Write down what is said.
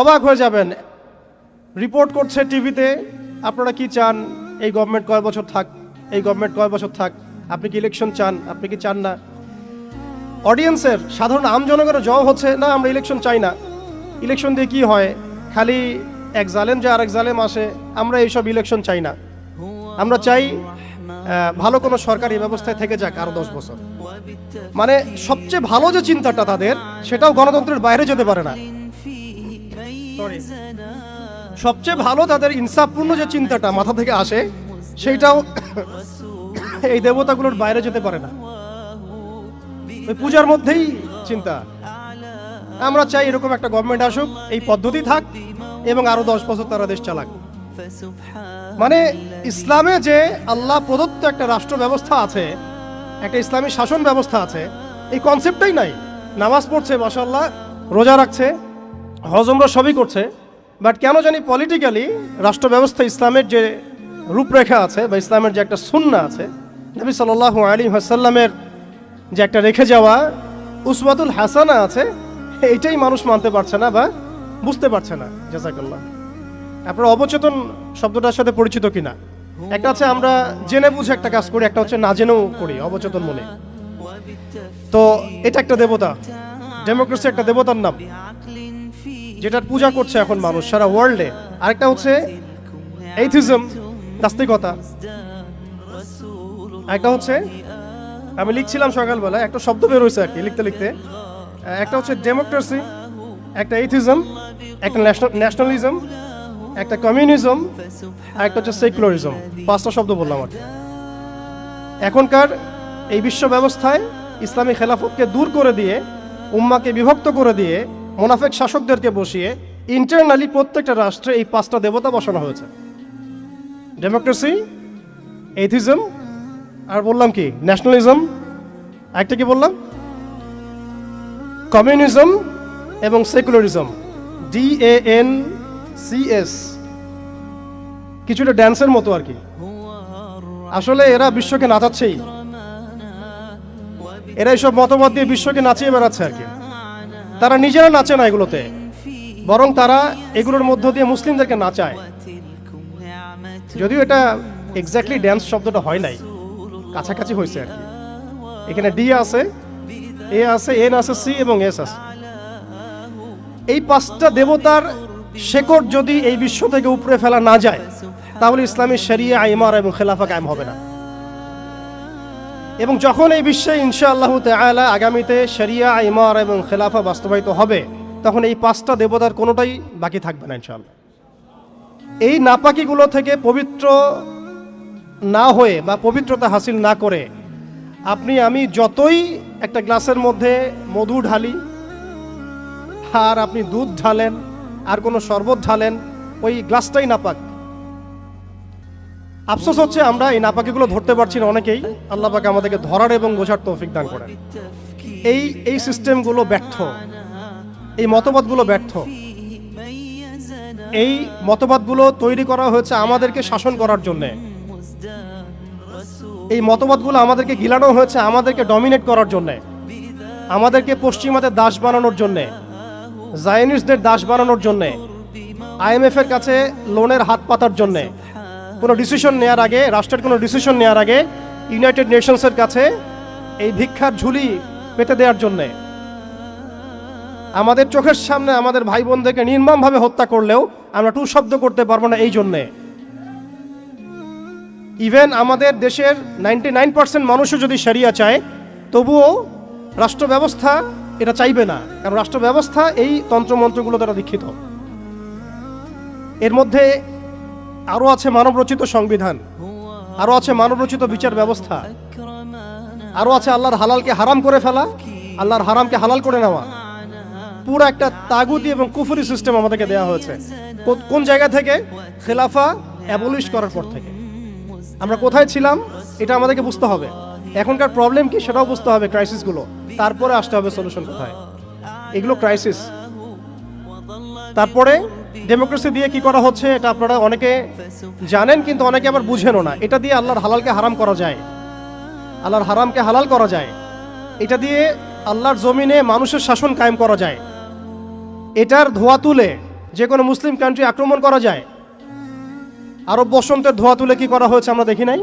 অবাক হয়ে যাবেন, রিপোর্ট করছে টিভিতে, আপনারা কি চান, এই গভর্নমেন্ট কয় বছর থাক, এই গভর্নমেন্ট কয় বছর থাক, আপনি কি ইলেকশন চান, আপনি কি চান না। অডিয়েন্সের সাধারণ আম জনগণের জবাব হচ্ছে, না আমরা ইলেকশন চাই না, ইলেকশন দিয়ে কি হয়, খালি এক জালেম যে আরেক জালেম আসে, আমরা এইসব ইলেকশন চাই না, আমরা চাই ভালো কোনো সরকারি ব্যবস্থায় থেকে যাক আরো 10 বছর। মানে সবচেয়ে ভালো যে চিন্তাটা তাদের, সেটাও গণতন্ত্রের বাইরে যেতে পারে না। সবচেয়ে ভালো তাদের ইনসাফপূর্ণ যে চিন্তাটা মাথা থেকে আসে, সেইটাও এই দেবতাগুলোর বাইরে যেতে পারে না। ওই পূজার মধ্যেই চিন্তা, আমরা চাই এরকম একটা গভর্নমেন্ট আসুক, এই পদ্ধতি থাক এবং আরো 10 বছর তারা দেশ চালাক। মানে ইসলামে যে আল্লাহ প্রদত্ত একটা রাষ্ট্র ব্যবস্থা আছে, একটা ইসলামী শাসন ব্যবস্থা আছে, এই কনসেপ্টটাই নাই। নামাজ পড়ছে, মাশাআল্লাহ, রোজা রাখছে, হজ উমরা সবই করছে, বাট কেন জানি পলিটিক্যালি রাষ্ট্র ব্যবস্থা ইসলামের যে রূপরেখা আছে বা ইসলামের যে একটা সুন্নাহ আছে, নবী সাল্লাল্লাহু আলাইহি ওয়াসাল্লামের যে একটা রেখে যাওয়া উসওয়াতুল হাসানা আছে, এইটাই মানুষ মানতে পারছে না বা বুঝতে পারছে না। জাযাকাল্লাহ। আপনারা অবচেতন শব্দটার সাথে পরিচিত কিনা? একটা আছে আমরা জেনে বুঝে একটা কাজ করি, একটা হচ্ছে না জেনেও করি, অবচেতন মনে। তো এটা একটা দেবতা, ডেমোক্রেসি একটা দেবতার নাম, যেটার পূজা করছে এখন মানুষ সারা ওয়ার্ল্ডে। আরেকটা হচ্ছে এইথিজম, নাস্তিকতা। একটা হচ্ছে, আমি লিখছিলাম সকালবেলা, একটা শব্দ বের হয়েছে আর কি লিখতে লিখতে, একটা হচ্ছে ডেমোক্রেসি, একটা এইথিজম, একটা ন্যাশনালিজম, একটা কমিউনিজম, আর একটা হচ্ছে সেকুলারিজম। 5টা শব্দ বললাম আর। এখনকার এই বিশ্ব ব্যবস্থায় ইসলামী খেলাফতকে দূর করে দিয়ে, উম্মাকে বিভক্ত করে দিয়ে, মুনাফিক শাসকদেরকে বসিয়ে ইন্টারনালি প্রত্যেকটা রাষ্ট্রে এই 5টা দেবতা বসানো হয়েছে। ডেমোক্রেসি, এইথিজম, আর বললাম কি ন্যাশনালিজম, একটা কি বললাম, কমিউনিজম এবং সেকুলারিজম, DANCS। কিছুটা ড্যান্সের মতো আর কি। আসলে এরা বিশ্বকে নাচাচ্ছেই, এরা এইসব মতবাদ দিয়ে বিশ্বকে নাচিয়ে বেড়াচ্ছে আর কি। তারা নিজেরা নাচে না এগুলোতে, বরং তারা এগুলোর মধ্য দিয়ে মুসলিমদেরকে নাচায়। যদিও এটা এক্স্যাক্টলি ড্যান্স শব্দটা হয় নাই, কাছাকাছি হয়েছে আর কি। এখানে D আছে, A আছে, N আছে, C এবং S আছে। এই 5টা দেবতার শেকড় যদি এই বিশ্ব থেকে উপরে ফেলা না যায়, তাহলে ইসলামী শরিয়া, ইমারা এবং খেলাফা কায়েম হবে না। এবং যখন এই বিশ্বে ইনশাআল্লাহ তাআলা আগামীতে শরিয়া, ইমারা এবং খেলাফা বাস্তবায়িত হবে, তখন এই 5টা দেবতার কোনোটাই বাকি থাকবে না ইনশাআল্লাহ। এই নাপাকিগুলো থেকে পবিত্র না হয়ে বা পবিত্রতা হাসিল না করে আপনি আমি যতই একটা গ্লাসের মধ্যে মধু ঢালি, আর আপনি দুধ ঢালেন, আর কোনো শরবত ঢালেন, ওই গ্লাসটাই নাপাক। আফসোস হচ্ছে আমরা এই নাপাকিগুলো ধরতে পারছি না অনেকেই। আল্লাহ পাক আমাদেরকে ধরার এবং বোঝার তৌফিক দান করেন। এই সিস্টেমগুলো ব্যর্থ, এই মতবাদগুলো ব্যর্থ। এই মতবাদগুলো তৈরি করা হয়েছে আমাদেরকে শাসন করার জন্য। এই মতবাদগুলো আমাদেরকে গিলানো হয়েছে আমাদেরকে ডমিনেট করার জন্য, আমাদেরকে পশ্চিমাদের দাস বানানোর জন্য, জায়নিস্টদের দাস বানানোর জন্য, IMF এর কাছে লোনের হাত পাতার জন্য, কোনো ডিসিশন নেওয়ার আগে, রাষ্ট্রের কোনো ডিসিশন নেওয়ার আগে ইউনাইটেড নেশনসের কাছে এই ভিক্ষার ঝুলি পেতে দেওয়ার জন্যে, আমাদের চোখের সামনে আমাদের ভাই বোনদেরকে নির্মমভাবে হত্যা করলেও আমরা টু শব্দ করতে পারবো না এই জন্যে। ইভেন আমাদের দেশের 99% মানুষও যদি শরিয়া চায়, তবুও রাষ্ট্র ব্যবস্থা এটা চাইবে না, কারণ রাষ্ট্র ব্যবস্থা এই তন্ত্রমন্ত্রগুলো দ্বারা দীক্ষিত। এর মধ্যে আরও আছে মানবরচিত সংবিধান, আরও আছে মানবরচিত বিচার ব্যবস্থা, আরও আছে আল্লাহর হালালকে হারাম করে ফেলা, আল্লাহর হারামকে হালাল করে নেওয়া। পুরো একটা তাগুতি এবং কুফরি সিস্টেম আমাদেরকে দেওয়া হয়েছে। কোন জায়গা থেকে? খেলাফা অ্যাবলিশ করার পর থেকে। আমরা কোথায় ছিলাম এটা আমাদেরকে বুঝতে হবে। এখনকার প্রবলেম কি সেটাও বুঝতে হবে, ক্রাইসিসগুলো, তারপরে আসতে হবে সলিউশন কোথায়। এগুলো ক্রাইসিস। তারপরে ডেমোক্রেসি দিয়ে কি করা হচ্ছে এটা আপনারা অনেকে জানেন, কিন্তু অনেকে আবার বুঝেনও না। এটা দিয়ে আল্লাহর হালালকে হারাম করা যায়, আল্লাহর হারামকে হালাল করা যায়। এটা দিয়ে আল্লাহর জমিনে মানুষের শাসন কায়েম করা যায়। এটার ধোয়া তুলে যে কোনো মুসলিম কান্ট্রি আক্রমণ করা যায়। আরব বসন্তের ধোয়া তুলে কি করা হয়েছে আমরা দেখি নাই?